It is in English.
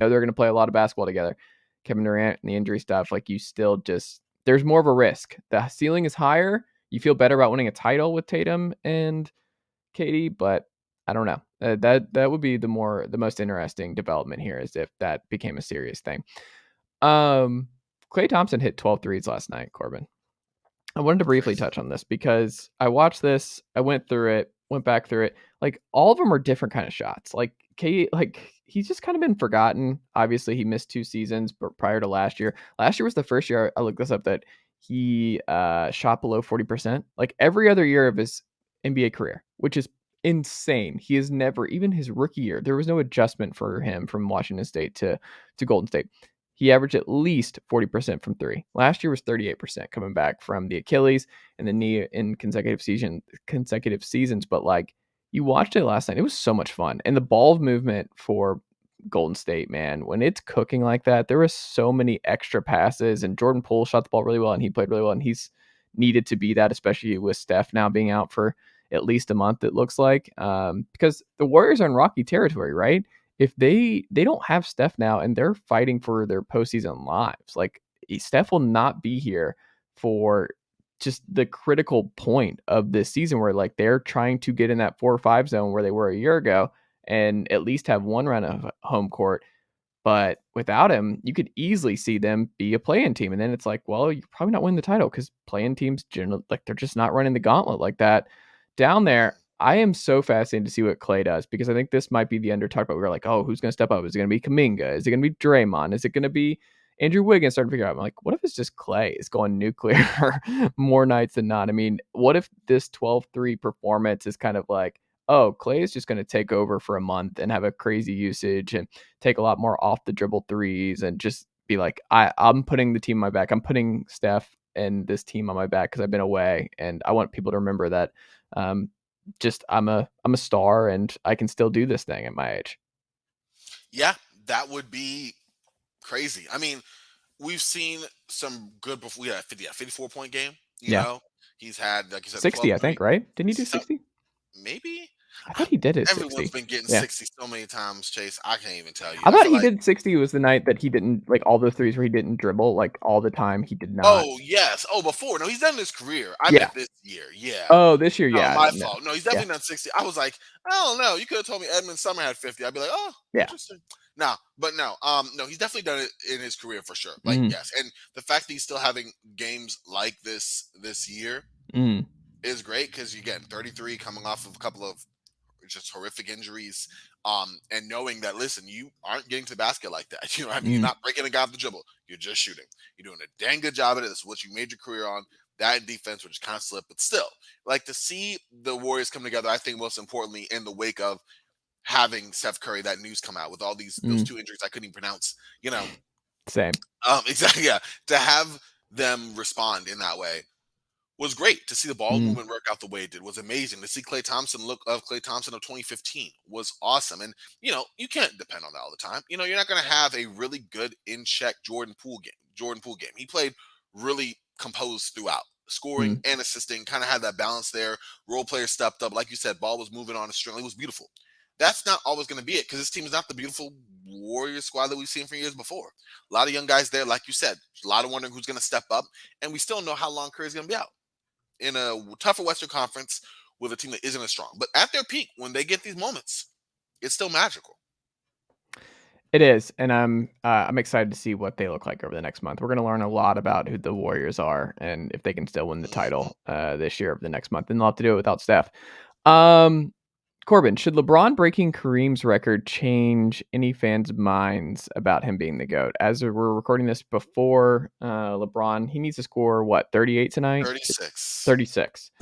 know they're going to play a lot of basketball together. Kevin Durant and the injury stuff, like you still just, there's more of a risk. The ceiling is higher. You feel better about winning a title with Tatum and Katie, but I don't know. That would be the most interesting development here is if that became a serious thing. Klay Thompson hit 12 threes last night, Corbin. I wanted to briefly touch on this because I watched this. I went back through it. Like all of them are different kind of shots. Like he's just kind of been forgotten. Obviously, he missed 2 seasons, but prior to last year was the first year I looked this up that he shot below 40%. Like every other year of his NBA career, which is insane. He has never, even his rookie year, there was no adjustment for him from Washington State to Golden State. He averaged at least 40% from 3. Last year was 38% coming back from the Achilles and the knee in consecutive seasons. But like you watched it last night, it was so much fun. And the ball movement for Golden State, man, when it's cooking like that, there were so many extra passes, and Jordan Poole shot the ball really well and he played really well. And he's needed to be that, especially with Steph now being out for at least a month, it looks like, because the Warriors are in rocky territory, right? If they don't have Steph now and they're fighting for their postseason lives, like Steph will not be here for just the critical point of this season where like they're trying to get in that 4 or 5 zone where they were a year ago and at least have one run of home court. But without him, you could easily see them be a play-in team. And then it's like, well, you're probably not winning the title because play-in teams generally, like they're just not running the gauntlet like that down there. I am so fascinated to see what Klay does because I think this might be the under-talk, but we're like, oh, who's going to step up? Is it going to be Kuminga? Is it going to be Draymond? Is it going to be Andrew Wiggins? Starting to figure out, I'm like, what if it's just Klay is going nuclear more nights than not? I mean, what if this 12-3 performance is kind of like, oh, Klay is just going to take over for a month and have a crazy usage and take a lot more off the dribble threes and just be like, I'm putting the team on my back. I'm putting Steph and this team on my back because I've been away. And I want people to remember that just I'm a star and I can still do this thing at my age. Yeah, that would be crazy. I mean, we've seen some good before. We had a 54-point game. You know, he's had, like you said, 60, I think, right? Didn't he do 60? Maybe. I thought he did hit 60. Everyone's been getting 60 so many times, Chase. I can't even tell you. I thought he did 60 was the night that he didn't, like all the threes where he didn't dribble, like all the time. He did not. Oh, yes. Oh, before. No, he's done his career. I meant this year. Yeah. Oh, this year, yeah. My fault. No, he's definitely done 60. I was like, I don't know. You could have told me Edmund Summer had 50. I'd be like, oh, interesting. No, he's definitely done it in his career for sure. Like, yes. And the fact that he's still having games like this year is great because, again, 33 coming off of a couple of just horrific injuries, and knowing that, listen, you aren't getting to the basket like that. You know what I mean? You're not breaking a guy off the dribble. You're just shooting. You're doing a dang good job at it. This is what you made your career on. That in defense, which kind of slipped, but still, like to see the Warriors come together, I think most importantly in the wake of having Steph Curry, that news come out with all those 2 injuries I couldn't even pronounce, you know. Same. Exactly, yeah. To have them respond in that way was great. To see the ball movement work out the way it did was amazing. To see Klay Thompson of 2015 was awesome. And, you know, you can't depend on that all the time. You know, you're not going to have a really good in-check Jordan Poole game. He played really composed throughout, scoring and assisting, kind of had that balance there. Role players stepped up. Like you said, ball was moving on a string. It was beautiful. That's not always going to be it because this team is not the beautiful Warriors squad that we've seen for years before. A lot of young guys there, like you said. A lot of wondering who's going to step up. And we still know how long Curry's going to be out in a tougher Western Conference with a team that isn't as strong. But at their peak, when they get these moments, it's still magical. It is, and I'm excited to see what they look like over the next month. We're going to learn a lot about who the Warriors are and if they can still win the title this year over the next month. And they'll have to do it without Steph. Corbin, should LeBron breaking Kareem's record change any fans' minds about him being the GOAT? As we're recording this before LeBron, he needs to score, 38 tonight? 36. 36.